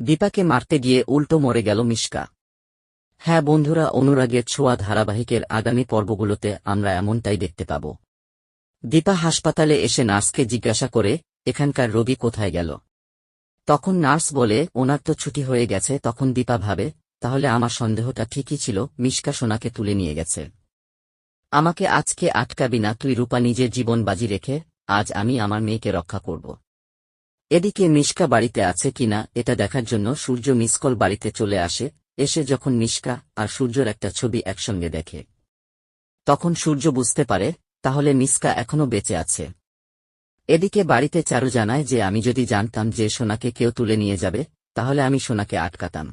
দীপাকে মারতে গিয়ে উল্টো মরে গেল মিশকা। হ্যাঁ বন্ধুরা, অনুরাগের ছোঁয়া ধারাবাহিকের আগামী পর্বগুলোতে আমরা এমনটাই দেখতে পাব। দীপা হাসপাতালে এসে নার্সকে জিজ্ঞাসা করে, এখানকার রোগী কোথায় গেল? তখন নার্স বলে, ওনার তো ছুটি হয়ে গেছে। তখন দীপা ভাবে, তাহলে আমার সন্দেহটা ঠিকই ছিল, মিশকা সোনাকে তুলে নিয়ে গেছে। আমাকে আজকে আটকাবি না তুই রূপা, নিজের জীবন বাজি রেখে আজ আমি আমার মেয়েকে রক্ষা করব। এদিকে মিশকা বাড়িতে আছে কিনা এটা দেখার জন্য সূর্য মিসকল বাড়িতে চলে আসে। এসে যখন মিশকা আর সূর্যর একটা ছবি একসঙ্গে দেখে, তখন সূর্য বুঝতে পারে তাহলে মিশকা এখনো বেঁচে আছে। এদিকে বাড়িতে চারু জানায় যে আমি যদি জানতাম যে সোনাকে কেউ তুলে নিয়ে যাবে, তাহলে আমি সোনাকে আটকাতাম।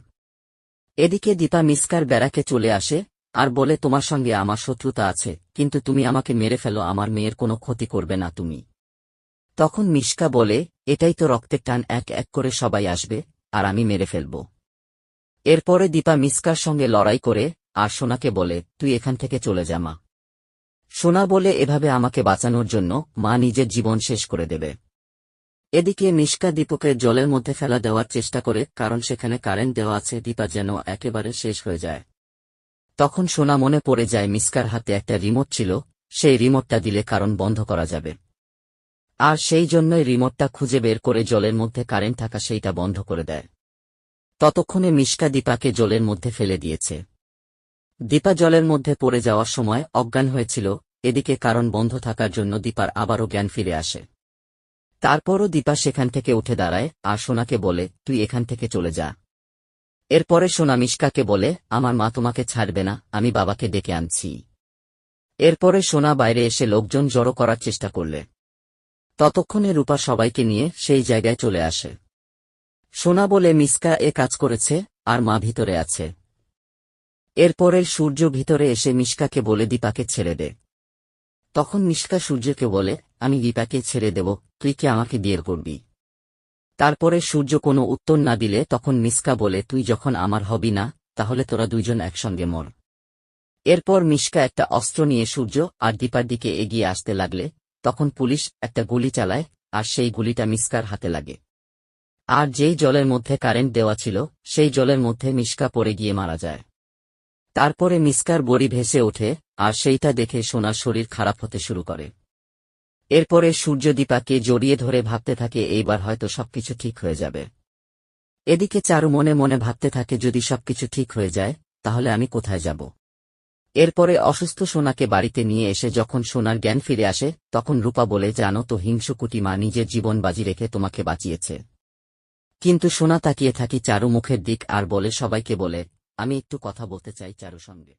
এদিকে দীপা মিশকার ব্যারাকে চলে আসে আর বলে, তোমার সঙ্গে আমার শত্রুতা আছে, কিন্তু তুমি আমাকে মেরে ফেলো, আমার মেয়ের কোনো ক্ষতি করবে না তুমি। তখন মিশকা বলে, এটাই তো রক্তের টান, এক এক করে সবাই আসবে আর আমি মেরে ফেলব। এরপরে দীপা মিশকার সঙ্গে লড়াই করে আর সোনাকে বলে, তুই এখান থেকে চলে যা মা। সোনা বলে, এভাবে আমাকে বাঁচানোর জন্য মা নিজের জীবন শেষ করে দেবে। এদিকে মিশকা দীপকে জলের মধ্যে ফেলা দেওয়ার চেষ্টা করে, কারণ সেখানে কারেন্ট দেওয়া আছে, দীপা যেন একেবারে শেষ হয়ে যায়। তখন সোনা মনে পড়ে যায় মিশকার হাতে একটা রিমোট ছিল, সেই রিমোটটা দিলে কারণ বন্ধ করা যাবে। আর সেই জন্যই রিমোটটা খুঁজে বের করে জলের মধ্যে কারেন্ট থাকা সেইটা বন্ধ করে দেয়। ততক্ষণে মিশকা দীপাকে জলের মধ্যে ফেলে দিয়েছে। দীপা জলের মধ্যে পড়ে যাওয়ার সময় অজ্ঞান হয়েছিল। এদিকে কারণ বন্ধ থাকার জন্য দীপার আবারও জ্ঞান ফিরে আসে। তারপরও দীপা সেখান থেকে উঠে দাঁড়ায় আর সোনাকে বলে, তুই এখান থেকে চলে যা। এরপরে সোনা মিশকাকে বলে, আমার মা তোমাকে ছাড়বে না, আমি বাবাকে ডেকে আনছি। এরপরে সোনা বাইরে এসে লোকজন জড়ো করার চেষ্টা করলে, ততক্ষণে রূপা সবাইকে নিয়ে সেই জায়গায় চলে আসে। সোনা বলে, মিশকা এ কাজ করেছে আর মা ভিতরে আছে। এরপরের সূর্য ভিতরে এসে মিশকাকে বলে, দীপাকে ছেড়ে দে। তখন মিশকা সূর্যকে বলে, আমি দীপাকে ছেড়ে দেব, তুই কি আমাকে বিয়ে করবি? তারপরে সূর্য কোনো উত্তর না দিলে তখন মিশকা বলে, তুই যখন আমার হবি না, তাহলে তোরা দুইজন একসঙ্গে মর। এরপর মিশকা একটা অস্ত্র নিয়ে সূর্য আর দীপার দিকে এগিয়ে আসতে লাগলে, তখন পুলিশ একটা গুলি চালায় আর সেই গুলিটা মিশকার হাতে লাগে। আর যেই জলের মধ্যে কারেন্ট দেওয়া ছিল, সেই জলের মধ্যে মিশকা পড়ে গিয়ে মারা যায়। তারপরে মিশকার বড়ি ভেসে ওঠে আর সেইটা দেখে সোনার শরীর খারাপ হতে শুরু করে। এরপরে সূর্য দীপাকে জড়িয়ে ধরে ভাবতে থাকে, এইবার হয়তো সবকিছু ঠিক হয়ে যাবে। এদিকে চারু মনে মনে ভাবতে থাকে, যদি সবকিছু ঠিক হয়ে যায় তাহলে আমি কোথায় যাব। এরপরে অসুস্থ সোনাকে বাড়িতে নিয়ে এসে যখন সোনার জ্ঞান ফিরে আসে, তখন রূপা বলে, জানো তো হিংসুকুটি মা নিজের জীবন বাজি রেখে তোমাকে বাঁচিয়েছে। কিন্তু সোনা তাকিয়ে থাকি চারু মুখের দিক আর বলে, সবাইকে বলে, আমি একটু কথা বলতে চাই চারুর সঙ্গে।